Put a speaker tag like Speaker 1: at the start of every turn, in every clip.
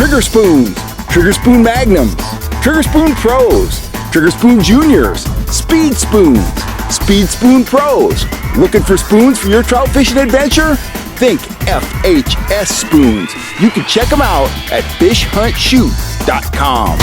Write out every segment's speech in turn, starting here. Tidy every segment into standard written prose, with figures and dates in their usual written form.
Speaker 1: Trigger Spoons, Trigger Spoon Magnums, Trigger Spoon Pros, Trigger Spoon Juniors, Speed Spoons, Speed Spoon Pros. Looking for spoons for your trout fishing adventure? Think FHS Spoons. You can check them out at fishhuntshoot.com.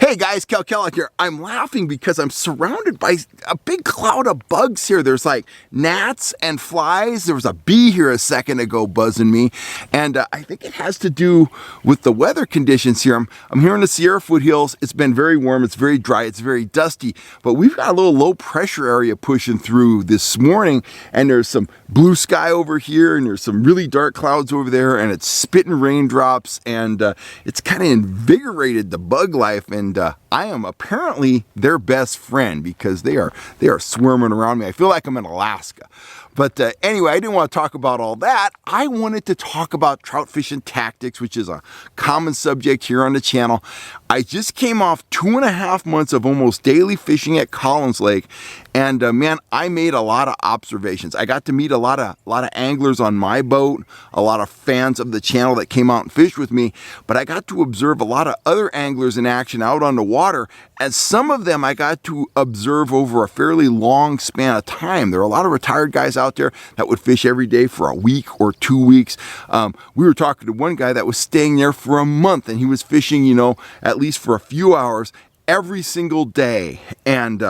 Speaker 1: Hey guys, Kel Kellogg here. I'm laughing because I'm surrounded by a big cloud of bugs here. There's like gnats and flies. There was a bee here a second ago buzzing me. And I think it has to do with the weather conditions here. I'm here in the Sierra foothills. It's been very warm. It's very dry. It's very dusty. But we've got a little low pressure area pushing through this morning. And there's some blue sky over here. And there's some really dark clouds over there. And it's spitting raindrops. And it's kind of invigorated the bug life. And I am apparently their best friend because they are swarming around me. I feel like I'm in Alaska. But anyway, I didn't want to talk about all that. I wanted to talk about trout fishing tactics, which is a common subject here on the channel. I just came off 2.5 months of almost daily fishing at Collins Lake, and man, I made a lot of observations. I got to meet a lot of anglers on my boat, a lot of fans of the channel that came out and fished with me, but I got to observe a lot of other anglers in action out on the water, and some of them I got to observe over a fairly long span of time. There are a lot of retired guys out there that would fish every day for a week or 2 weeks. We were talking to one guy that was staying there for a month, and he was fishing, at least for a few hours every single day. And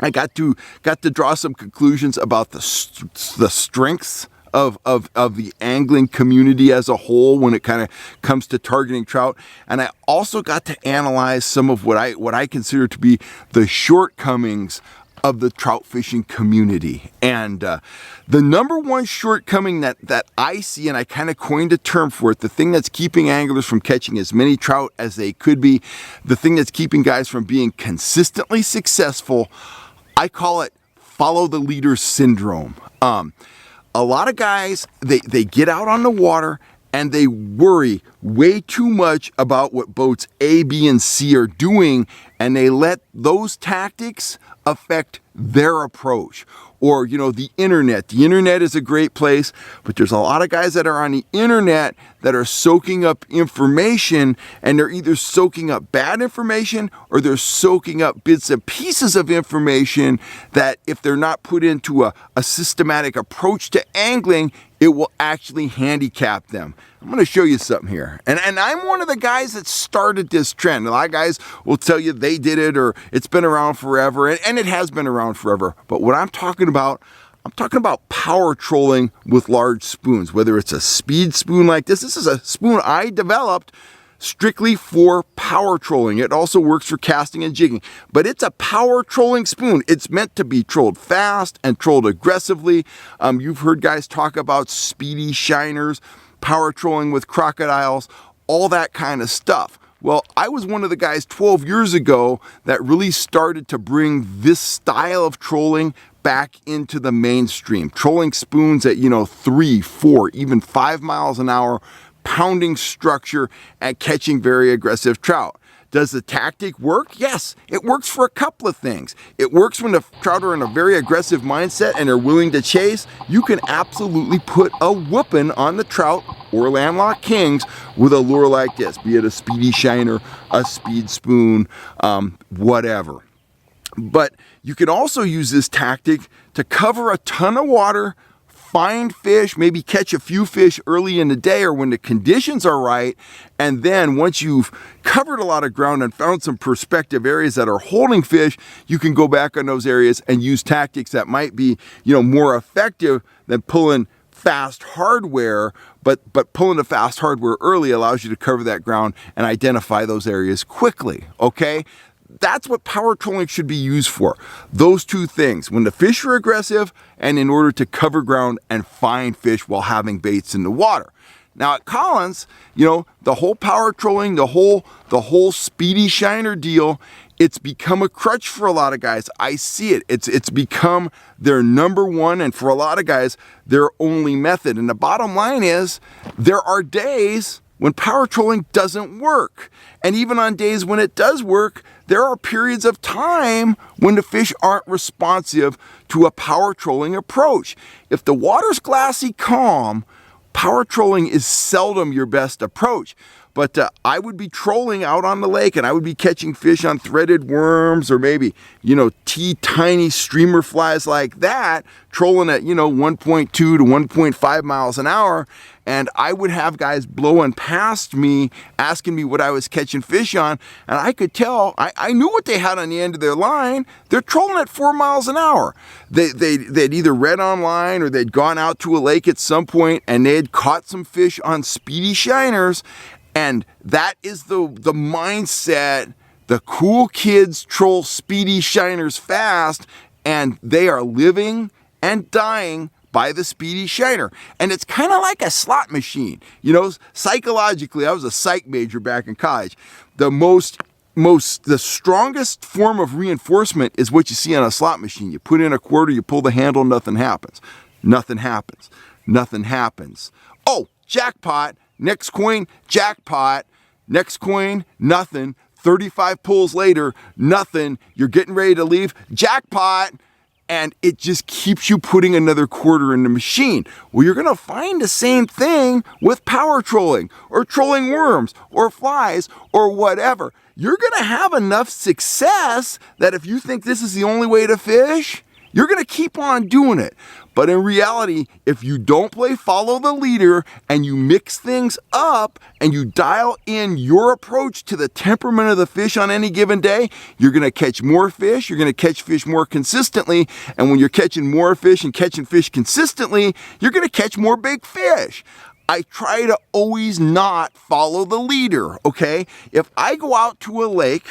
Speaker 1: I got to draw some conclusions about the strengths of the angling community as a whole when it kind of comes to targeting trout. And I also got to analyze some of what I consider to be the shortcomings of the trout fishing community. And the number one shortcoming that I see, and I kind of coined a term for it, the thing that's keeping anglers from catching as many trout as they could be, the thing that's keeping guys from being consistently successful, I call it follow the leader syndrome. A lot of guys, they get out on the water and they worry way too much about what boats A, B, and C are doing, and they let those tactics affect their approach. Or, the internet. The internet is a great place, but there's a lot of guys that are on the internet that are soaking up information, and they're either soaking up bad information or they're soaking up bits and pieces of information that if they're not put into a systematic approach to angling, it will actually handicap them. I'm going to show you something here. And I'm one of the guys that started this trend. A lot of guys will tell you they did it or it's been around forever, and it has been around forever. But what I'm talking about power trolling with large spoons, whether it's a speed spoon like this. This is a spoon I developed strictly for power trolling. It also works for casting and jigging, but it's a power trolling spoon. It's meant to be trolled fast and trolled aggressively. You've heard guys talk about speedy shiners, power trolling with crocodiles, all that kind of stuff. Well, I was one of the guys 12 years ago that really started to bring this style of trolling back into the mainstream. Trolling spoons at, 3, 4, even 5 miles an hour, pounding structure and catching very aggressive trout. Does the tactic work? Yes, it works for a couple of things. It works when the trout are in a very aggressive mindset and are willing to chase. You can absolutely put a whooping on the trout or landlocked kings with a lure like this, be it a speedy shiner, a speed spoon, whatever. But you can also use this tactic to cover a ton of water, find fish, maybe catch a few fish early in the day or when the conditions are right, and then once you've covered a lot of ground and found some prospective areas that are holding fish, you can go back on those areas and use tactics that might be, more effective than pulling fast hardware, but pulling the fast hardware early allows you to cover that ground and identify those areas quickly, okay? That's what power trolling should be used for. Those two things, when the fish are aggressive and in order to cover ground and find fish while having baits in the water. Now at Collins, the whole power trolling, the whole speedy shiner deal, it's become a crutch for a lot of guys. I see it. It's become their number one, and for a lot of guys, their only method. And the bottom line is, there are days when power trolling doesn't work. And even on days when it does work, there are periods of time when the fish aren't responsive to a power trolling approach. If the water's glassy calm, power trolling is seldom your best approach. But I would be trolling out on the lake, and I would be catching fish on threaded worms or maybe, tiny streamer flies like that, trolling at, 1.2 to 1.5 miles an hour. And I would have guys blowing past me, asking me what I was catching fish on. And I could tell, I knew what they had on the end of their line. They're trolling at 4 miles an hour. They'd either read online or they'd gone out to a lake at some point and they had caught some fish on speedy shiners. And that is the mindset. The cool kids troll speedy shiners fast, and they are living and dying by the speedy shiner. And it's kind of like a slot machine. Psychologically, I was a psych major back in college. The strongest form of reinforcement is what you see on a slot machine. You put in a quarter, you pull the handle, nothing happens. Nothing happens. Nothing happens. Oh, jackpot. Next coin, jackpot. Next coin, nothing. 35 pulls later, nothing. You're getting ready to leave, jackpot. And it just keeps you putting another quarter in the machine. Well, you're going to find the same thing with power trolling or trolling worms or flies or whatever. You're going to have enough success that if you think this is the only way to fish, you're going to keep on doing it. But in reality, if you don't play follow the leader and you mix things up and you dial in your approach to the temperament of the fish on any given day, you're going to catch more fish. You're going to catch fish more consistently. And when you're catching more fish and catching fish consistently, you're going to catch more big fish. I try to always not follow the leader, okay? If I go out to a lake,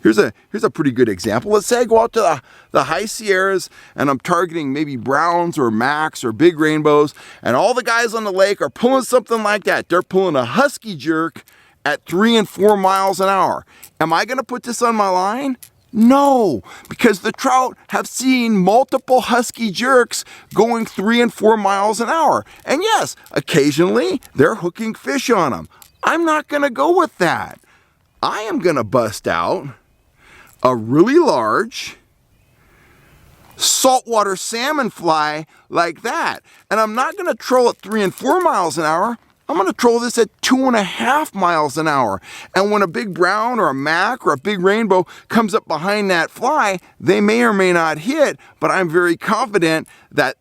Speaker 1: here's a pretty good example. Let's say I go out to the high Sierras and I'm targeting maybe browns or macks or big rainbows, and all the guys on the lake are pulling something like that. They're pulling a husky jerk at 3 and 4 miles an hour. Am I going to put this on my line? No, because the trout have seen multiple husky jerks going 3 and 4 miles an hour. And yes, occasionally they're hooking fish on them. I'm not going to go with that. I am going to bust out a really large saltwater salmon fly like that. And I'm not going to troll at 3 and 4 miles an hour. I'm going to troll this at 2.5 miles an hour. And when a big brown or a mack or a big rainbow comes up behind that fly, they may or may not hit, but I'm very confident that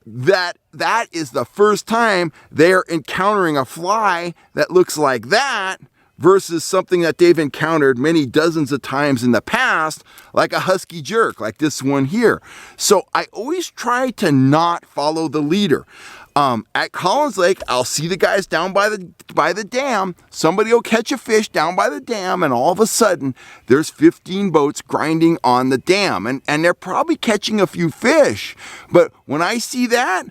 Speaker 1: is the first time they're encountering a fly that looks like that versus something that they've encountered many dozens of times in the past, like a husky jerk, like this one here. So I always try to not follow the leader. At Collins Lake, I'll see the guys down by the dam. Somebody will catch a fish down by the dam, and all of a sudden, there's 15 boats grinding on the dam, and they're probably catching a few fish. But when I see that,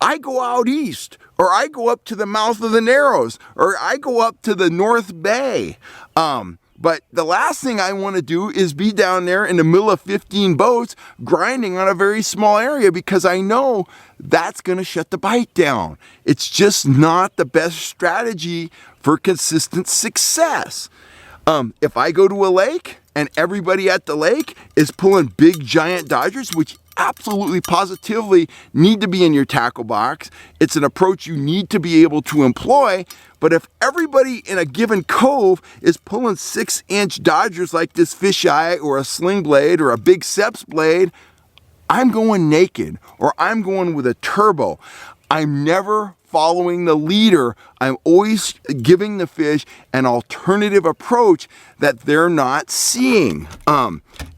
Speaker 1: I go out east, or I go up to the mouth of the Narrows, or I go up to the North Bay. But the last thing I want to do is be down there in the middle of 15 boats grinding on a very small area, because I know that's going to shut the bite down. It's just not the best strategy for consistent success. If I go to a lake and everybody at the lake is pulling big giant dodgers, which absolutely positively need to be in your tackle box, it's an approach you need to be able to employ. But if everybody in a given cove is pulling 6-inch dodgers like this fisheye or a sling blade or a big Seps blade, I'm going naked, or I'm going with a turbo. I'm never following the leader. I'm always giving the fish an alternative approach that they're not seeing.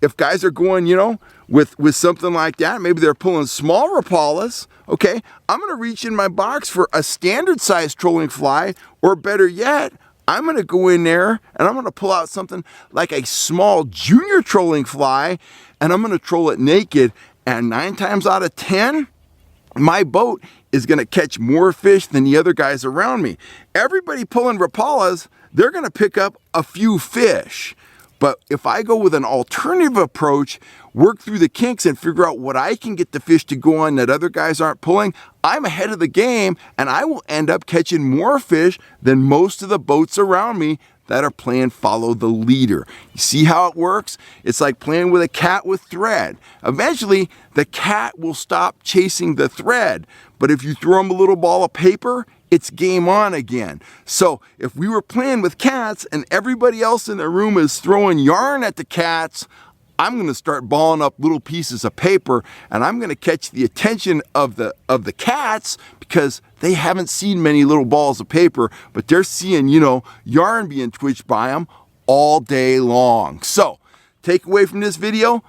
Speaker 1: If guys are going, with something like that, maybe they're pulling small Rapalas, okay, I'm going to reach in my box for a standard size trolling fly, or better yet, I'm going to go in there and I'm going to pull out something like a small junior trolling fly, and I'm going to troll it naked, and 9 times out of 10, my boat is going to catch more fish than the other guys around me. Everybody pulling Rapalas, they're going to pick up a few fish. But if I go with an alternative approach, work through the kinks and figure out what I can get the fish to go on that other guys aren't pulling, I'm ahead of the game, and I will end up catching more fish than most of the boats around me that are playing follow the leader. You see how it works? It's like playing with a cat with thread. Eventually, the cat will stop chasing the thread. But if you throw him a little ball of paper, it's game on again. So if we were playing with cats and everybody else in the room is throwing yarn at the cats, I'm going to start balling up little pieces of paper, and I'm going to catch the attention of the cats, because they haven't seen many little balls of paper, but they're seeing, yarn being twitched by them all day long. So, takeaway from this video,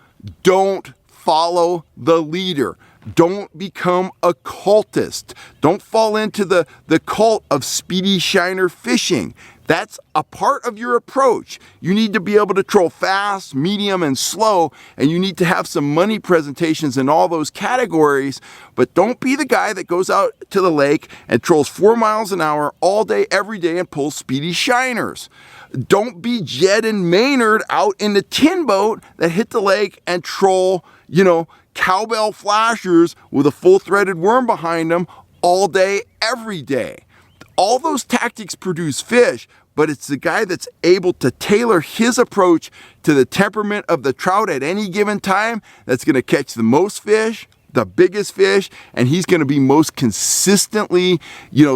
Speaker 1: don't follow the leader. Don't become a cultist. Don't fall into the cult of speedy shiner fishing. That's a part of your approach. You need to be able to troll fast, medium, and slow, and you need to have some money presentations in all those categories, but don't be the guy that goes out to the lake and trolls 4 miles an hour all day, every day, and pulls speedy shiners. Don't be Jed and Maynard out in the tin boat that hit the lake and troll, cowbell flashers with a full-threaded worm behind them all day, every day. All those tactics produce fish, but it's the guy that's able to tailor his approach to the temperament of the trout at any given time that's going to catch the most fish, the biggest fish, and he's going to be most consistently,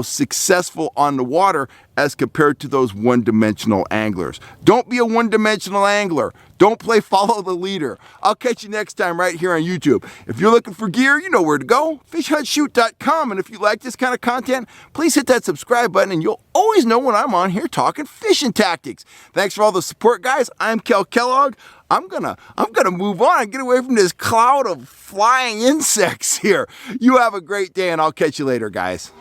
Speaker 1: successful on the water as compared to those one-dimensional anglers. Don't be a one-dimensional angler. Don't play follow the leader. I'll catch you next time right here on YouTube. If you're looking for gear, you know where to go. fishhuntshoot.com. And if you like this kind of content, please hit that subscribe button and you'll always know when I'm on here talking fishing tactics. Thanks for all the support, guys. I'm Kel Kellogg. I'm gonna move on and get away from this cloud of flying insects here. You have a great day, and I'll catch you later, guys.